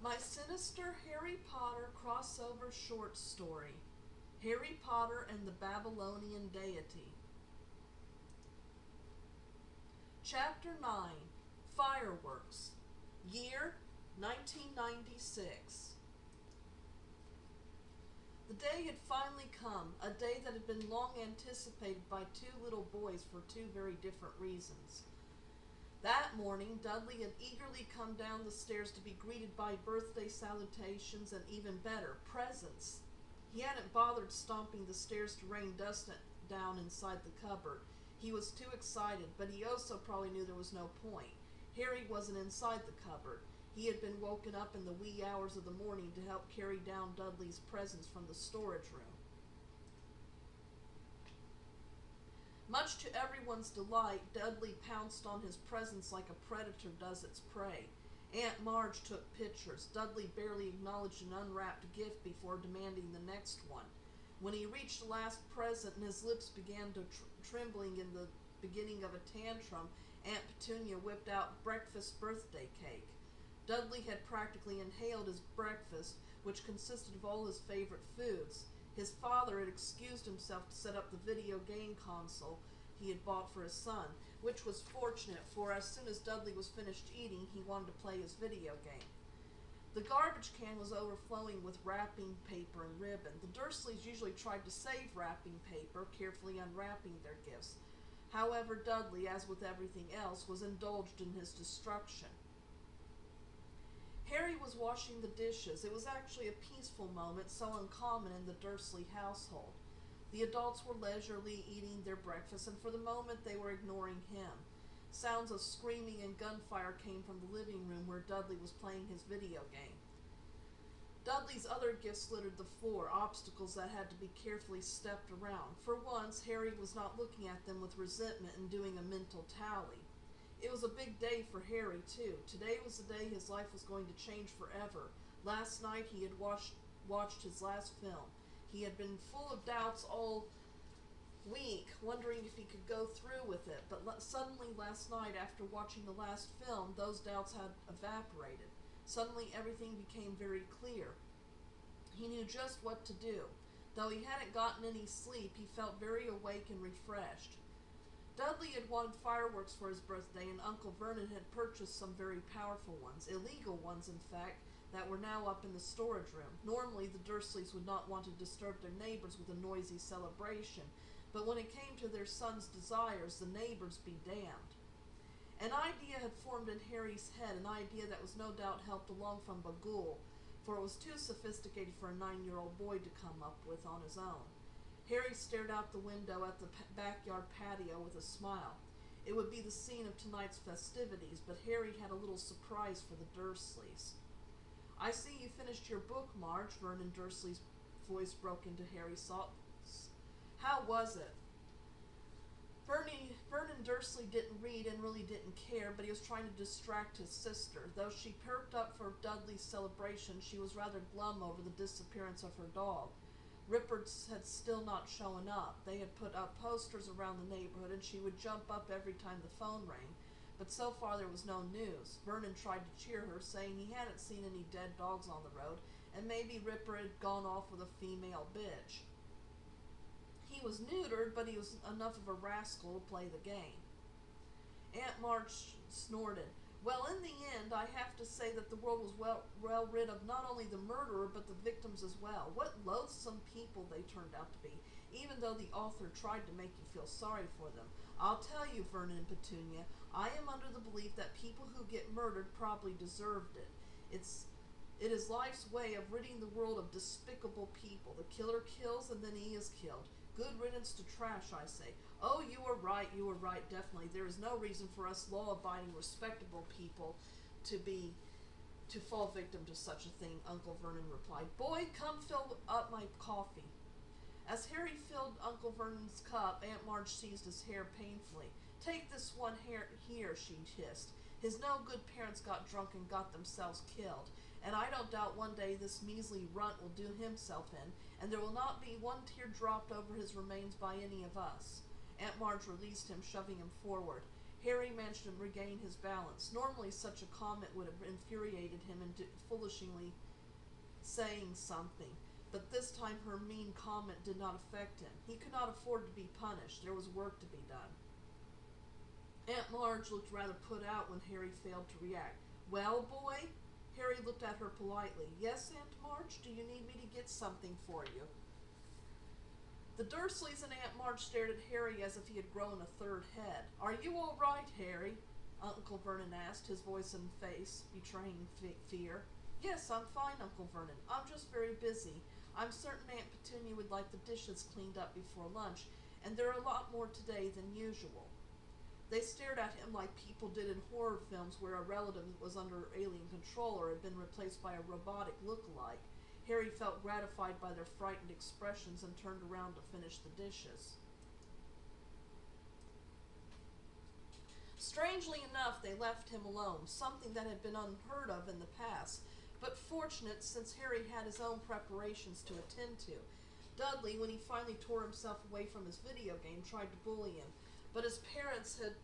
My Sinister Harry Potter crossover short story, Harry Potter and the Babylonian Deity. Chapter 9, Fireworks. Year 1996. The day had finally come, a day that had been long anticipated by two little boys for two very different reasons. That morning, Dudley had eagerly come down the stairs to be greeted by birthday salutations and, even better, presents. He hadn't bothered stomping the stairs to rain dust down inside the cupboard. He was too excited, but he also probably knew there was no point. Harry wasn't inside the cupboard. He had been woken up in the wee hours of the morning to help carry down Dudley's presents from the storage room. Much to everyone's delight, Dudley pounced on his presents like a predator does its prey. Aunt Marge took pictures. Dudley barely acknowledged an unwrapped gift before demanding the next one. When he reached the last present and his lips began to trembling in the beginning of a tantrum, Aunt Petunia whipped out breakfast birthday cake. Dudley had practically inhaled his breakfast, which consisted of all his favorite foods. His father had excused himself to set up the video game console he had bought for his son, which was fortunate, for as soon as Dudley was finished eating, he wanted to play his video game. The garbage can was overflowing with wrapping paper and ribbon. The Dursleys usually tried to save wrapping paper, carefully unwrapping their gifts. However, Dudley, as with everything else, was indulged in his destruction. Harry was washing the dishes. It was actually a peaceful moment, so uncommon in the Dursley household. The adults were leisurely eating their breakfast, and for the moment they were ignoring him. Sounds of screaming and gunfire came from the living room where Dudley was playing his video game. Dudley's other gifts littered the floor, obstacles that had to be carefully stepped around. For once, Harry was not looking at them with resentment and doing a mental tally. It was a big day for Harry, too. Today was the day his life was going to change forever. Last night he had watched his last film. He had been full of doubts all week, wondering if he could go through with it. But suddenly last night, after watching the last film, those doubts had evaporated. Suddenly everything became very clear. He knew just what to do. Though he hadn't gotten any sleep, he felt very awake and refreshed. Dudley had wanted fireworks for his birthday, and Uncle Vernon had purchased some very powerful ones, illegal ones in fact, that were now up in the storage room. Normally the Dursleys would not want to disturb their neighbors with a noisy celebration, but when it came to their son's desires, the neighbors be damned. An idea had formed in Harry's head, an idea that was no doubt helped along from Bagul, for it was too sophisticated for a 9-year-old boy to come up with on his own. Harry stared out the window at the backyard patio with a smile. It would be the scene of tonight's festivities, but Harry had a little surprise for the Dursleys. "I see you finished your book, Marge," Vernon Dursley's voice broke into Harry's thoughts. "How was it?" Vernon Dursley didn't read and really didn't care, but he was trying to distract his sister. Though she perked up for Dudley's celebration, she was rather glum over the disappearance of her dog. Ripperds had still not shown up. They had put up posters around the neighborhood, and she would jump up every time the phone rang. But so far there was no news. Vernon tried to cheer her, saying he hadn't seen any dead dogs on the road, and maybe Ripper had gone off with a female bitch. He was neutered, but he was enough of a rascal to play the game. Aunt March snorted. "Well, in the end, I have to say that the world was well rid of not only the murderer, but the victims as well. What loathsome people they turned out to be, even though the author tried to make you feel sorry for them. I'll tell you, Vernon and Petunia, I am under the belief that people who get murdered probably deserved it. It is life's way of ridding the world of despicable people. The killer kills, and then he is killed. Good riddance to trash, I say." "Oh, you are right, definitely. There is no reason for us law-abiding, respectable people to fall victim to such a thing," Uncle Vernon replied. "Boy, come fill up my coffee." As Harry filled Uncle Vernon's cup, Aunt Marge seized his hair painfully. "Take this one here," she hissed. "His no-good parents got drunk and got themselves killed, and I don't doubt one day this measly runt will do himself in, and there will not be one tear dropped over his remains by any of us." Aunt Marge released him, shoving him forward. Harry managed to regain his balance. Normally, such a comment would have infuriated him into foolishly saying something, but this time her mean comment did not affect him. He could not afford to be punished. There was work to be done. Aunt Marge looked rather put out when Harry failed to react. "Well, boy?" Harry looked at her politely. "Yes, Aunt Marge? Do you need me to get something for you?" The Dursleys and Aunt March stared at Harry as if he had grown a third head. "Are you all right, Harry?" Uncle Vernon asked, his voice and face betraying fear. "Yes, I'm fine, Uncle Vernon. I'm just very busy. I'm certain Aunt Petunia would like the dishes cleaned up before lunch, and there are a lot more today than usual." They stared at him like people did in horror films where a relative was under alien control or had been replaced by a robotic look-alike. Harry felt gratified by their frightened expressions and turned around to finish the dishes. Strangely enough, they left him alone, something that had been unheard of in the past, but fortunate since Harry had his own preparations to attend to. Dudley, when he finally tore himself away from his video game, tried to bully him, but his parents had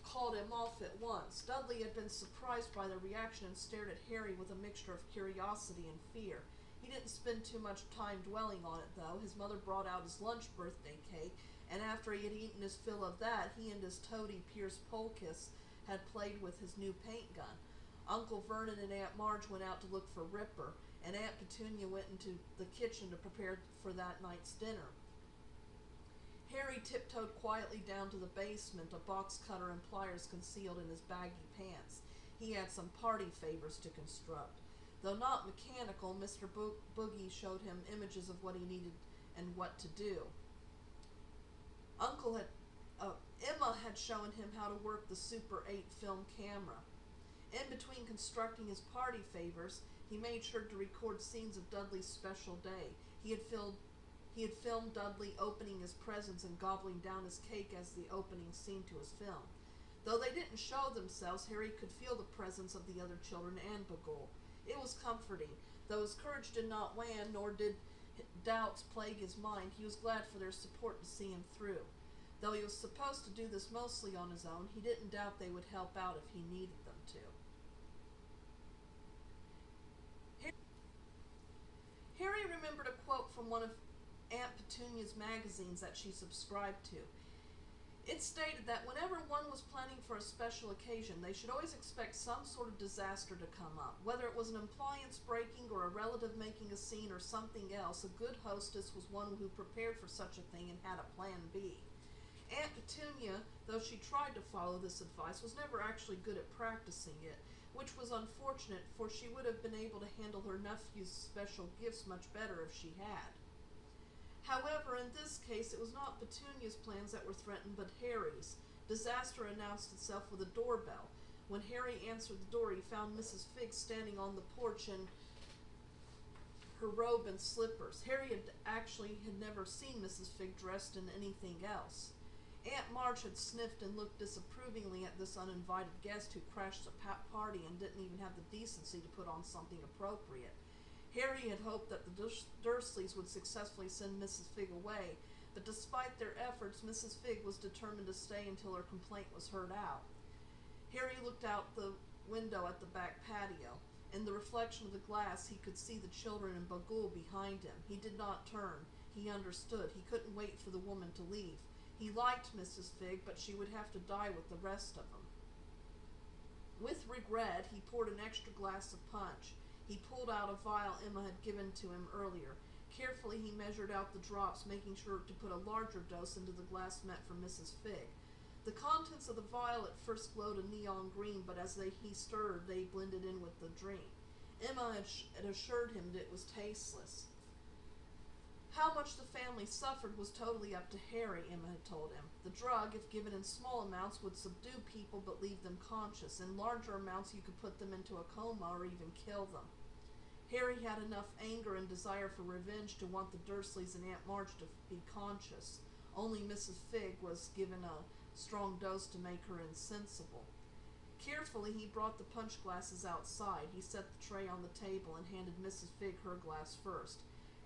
called him off at once. Dudley had been surprised by their reaction and stared at Harry with a mixture of curiosity and fear. He didn't spend too much time dwelling on it, though. His mother brought out his lunch birthday cake, and after he had eaten his fill of that, he and his toady, Pierce Polkiss, had played with his new paint gun. Uncle Vernon and Aunt Marge went out to look for Ripper, and Aunt Petunia went into the kitchen to prepare for that night's dinner. Harry tiptoed quietly down to the basement, a box cutter and pliers concealed in his baggy pants. He had some party favors to construct. Though not mechanical, Mr. Boogie showed him images of what he needed and what to do. Emma had shown him how to work the Super 8 film camera. In between constructing his party favors, he made sure to record scenes of Dudley's special day. He had filmed Dudley opening his presents and gobbling down his cake as the opening scene to his film. Though they didn't show themselves, Harry could feel the presence of the other children and Bagul. It was comforting. Though his courage did not wane, nor did doubts plague his mind, he was glad for their support to see him through. Though he was supposed to do this mostly on his own, he didn't doubt they would help out if he needed them to. Harry remembered a quote from one of Aunt Petunia's magazines that she subscribed to. It stated that whenever one was planning for a special occasion, they should always expect some sort of disaster to come up. Whether it was an appliance breaking or a relative making a scene or something else, a good hostess was one who prepared for such a thing and had a plan B. Aunt Petunia, though she tried to follow this advice, was never actually good at practicing it, which was unfortunate, for she would have been able to handle her nephew's special gifts much better if she had. However, in this case, it was not Petunia's plans that were threatened, but Harry's. Disaster announced itself with a doorbell. When Harry answered the door, he found Mrs. Figg standing on the porch in her robe and slippers. Harry had never seen Mrs. Figg dressed in anything else. Aunt March had sniffed and looked disapprovingly at this uninvited guest who crashed a party and didn't even have the decency to put on something appropriate. Harry had hoped that the Dursleys would successfully send Mrs. Figg away, but despite their efforts, Mrs. Figg was determined to stay until her complaint was heard out. Harry looked out the window at the back patio. In the reflection of the glass, he could see the children and Bagul behind him. He did not turn. He understood. He couldn't wait for the woman to leave. He liked Mrs. Figg, but she would have to die with the rest of them. With regret, he poured an extra glass of punch. He pulled out a vial Emma had given to him earlier. Carefully, he measured out the drops, making sure to put a larger dose into the glass meant for Mrs. Figg. The contents of the vial at first glowed a neon green, but as he stirred, they blended in with the drink. Emma had assured him that it was tasteless. How much the family suffered was totally up to Harry, Emma had told him. The drug, if given in small amounts, would subdue people but leave them conscious. In larger amounts, you could put them into a coma or even kill them. Harry had enough anger and desire for revenge to want the Dursleys and Aunt March to be conscious. Only Mrs. Figg was given a strong dose to make her insensible. Carefully, he brought the punch glasses outside. He set the tray on the table and handed Mrs. Figg her glass first.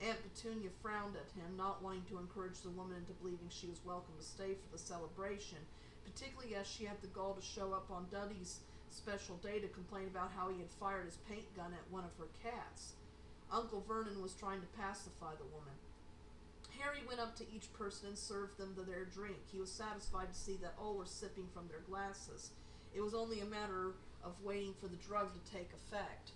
Aunt Petunia frowned at him, not wanting to encourage the woman into believing she was welcome to stay for the celebration, particularly as she had the gall to show up on Duddy's special day to complain about how he had fired his paint gun at one of her cats. Uncle Vernon was trying to pacify the woman. Harry went up to each person and served them their drink. He was satisfied to see that all were sipping from their glasses. It was only a matter of waiting for the drug to take effect.